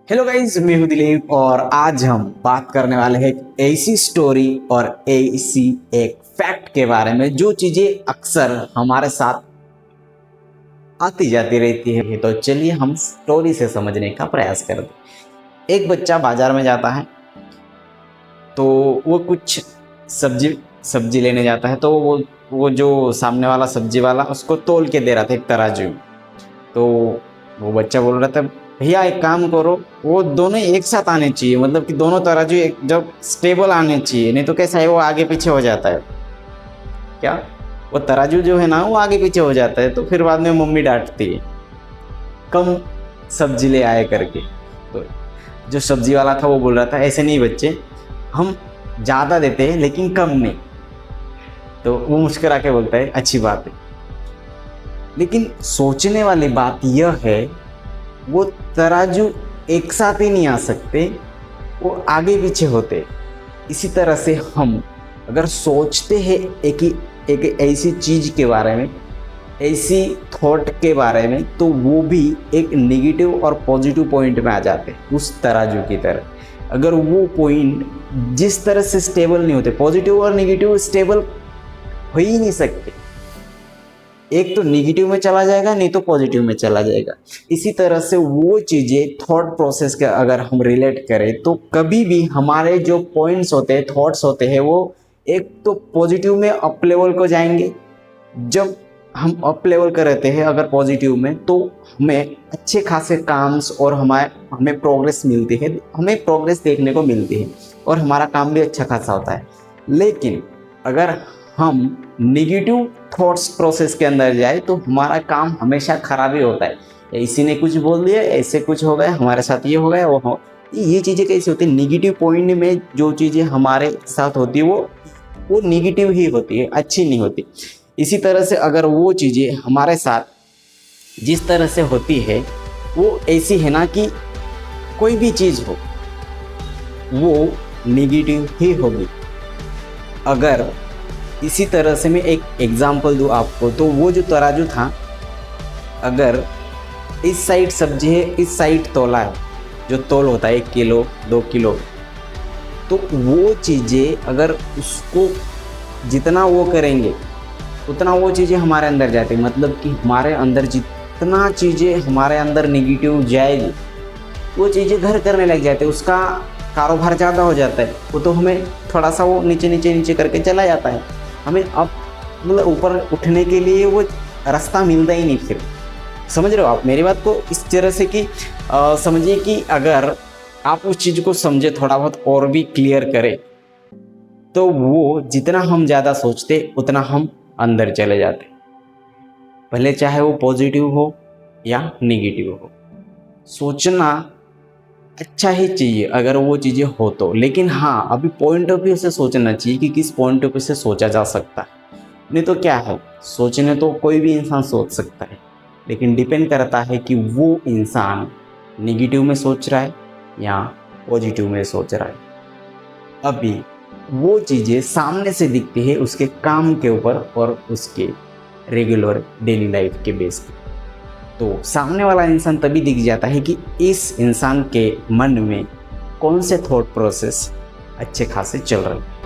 Hello guys, मैं हूं दिलीप और आज हम बात करने वाले हैं एक ऐसी स्टोरी और ऐसी एक फैक्ट के बारे में जो चीजें अक्सर हमारे साथ आती जाती रहती है। तो चलिए हम स्टोरी से समझने का प्रयास करते हैं। एक बच्चा बाजार में जाता है तो वो कुछ सब्जी सब्जी लेने जाता है। तो वो जो सामने वाला सब्जी वाला उसको तोल के दे रहा था एक तराजू में। तो वो बच्चा बोल रहा था, भैया एक काम करो, वो दोनों एक साथ आने चाहिए, मतलब कि दोनों तराजू एक जब स्टेबल आने चाहिए, नहीं तो कैसा है वो आगे पीछे हो जाता है। क्या वो तराजू जो है ना वो आगे पीछे हो जाता है, तो फिर बाद में मम्मी डांटती है कम सब्जी ले आए करके। तो जो सब्जी वाला था वो बोल रहा था, ऐसे नहीं बच्चे, हम ज़्यादा देते हैं लेकिन कम नहीं। तो वो मुस्कुरा के बोलता है, अच्छी बात है। लेकिन सोचने वाली बात यह है, वो तराजू एक साथ ही नहीं आ सकते, वो आगे पीछे होते। इसी तरह से हम अगर सोचते हैं एक ऐसी चीज़ के बारे में, ऐसी थॉट के बारे में, तो वो भी एक नेगेटिव और पॉजिटिव पॉइंट में आ जाते हैं उस तराजू की तरह। अगर वो पॉइंट जिस तरह से स्टेबल नहीं होते, पॉजिटिव और नेगेटिव स्टेबल हो ही नहीं सकते, एक तो नेगेटिव में चला जाएगा नहीं तो पॉजिटिव में चला जाएगा। इसी तरह से वो चीज़ें थॉट प्रोसेस के अगर हम रिलेट करें तो कभी भी हमारे जो पॉइंट्स होते हैं, थॉट्स होते हैं, वो एक तो पॉजिटिव में अप लेवल को जाएंगे। जब हम अप लेवल कर रहते हैं अगर पॉजिटिव में, तो हमें अच्छे खासे काम्स और हमें प्रोग्रेस मिलती है, हमें प्रोग्रेस देखने को मिलती है और हमारा काम भी अच्छा खासा होता है। लेकिन अगर हम नेगेटिव थॉट्स प्रोसेस के अंदर जाए तो हमारा काम हमेशा खराब ही होता है। इसी ने कुछ बोल दिया, ऐसे कुछ हो गया, हमारे साथ ये हो गया, वो हो। ये चीज़ें कैसी होती है, नेगेटिव पॉइंट में जो चीज़ें हमारे साथ होती है वो नेगेटिव ही होती है, अच्छी नहीं होती। इसी तरह से अगर वो चीज़ें हमारे साथ जिस तरह से होती है वो ऐसी है ना कि कोई भी चीज़ हो वो नेगेटिव ही होगी। अगर इसी तरह से मैं एक एग्जांपल दूँ आपको, तो वो जो तराजू था, अगर इस साइड सब्जी है, इस साइड तोला है, जो तोल होता है 1 किलो 2 किलो, तो वो चीज़ें अगर उसको जितना वो करेंगे उतना वो चीज़ें हमारे अंदर जाती है। मतलब कि हमारे अंदर जितना चीज़ें हमारे अंदर नेगेटिव जाएगी वो चीज़ें घर करने लग जाते हैं, उसका कारोबार ज़्यादा हो जाता है। वो तो हमें थोड़ा सा वो नीचे नीचे नीचे करके चला जाता है, हमें अब मतलब ऊपर उठने के लिए वो रास्ता मिलता ही नहीं। फिर समझ रहे हो आप मेरी बात को इस तरह से कि समझिए कि अगर आप उस चीज़ को समझे, थोड़ा बहुत और भी क्लियर करें, तो वो जितना हम ज़्यादा सोचते उतना हम अंदर चले जाते, भले चाहे वो पॉजिटिव हो या नेगेटिव हो। सोचना अच्छा ही चाहिए अगर वो चीज़ें हो तो, लेकिन हाँ, अभी पॉइंट ऑफ व्यू से सोचना चाहिए कि किस पॉइंट ऑफ व्यू से सोचा जा सकता है। नहीं तो क्या है, सोचने तो कोई भी इंसान सोच सकता है, लेकिन डिपेंड करता है कि वो इंसान नेगेटिव में सोच रहा है या पॉजिटिव में सोच रहा है। अभी वो चीज़ें सामने से दिखती है उसके काम के ऊपर और उसके रेगुलर डेली लाइफ के बेस पे। तो सामने वाला इंसान तभी दिख जाता है कि इस इंसान के मन में कौन से थॉट प्रोसेस अच्छे खासे चल रहे हैं।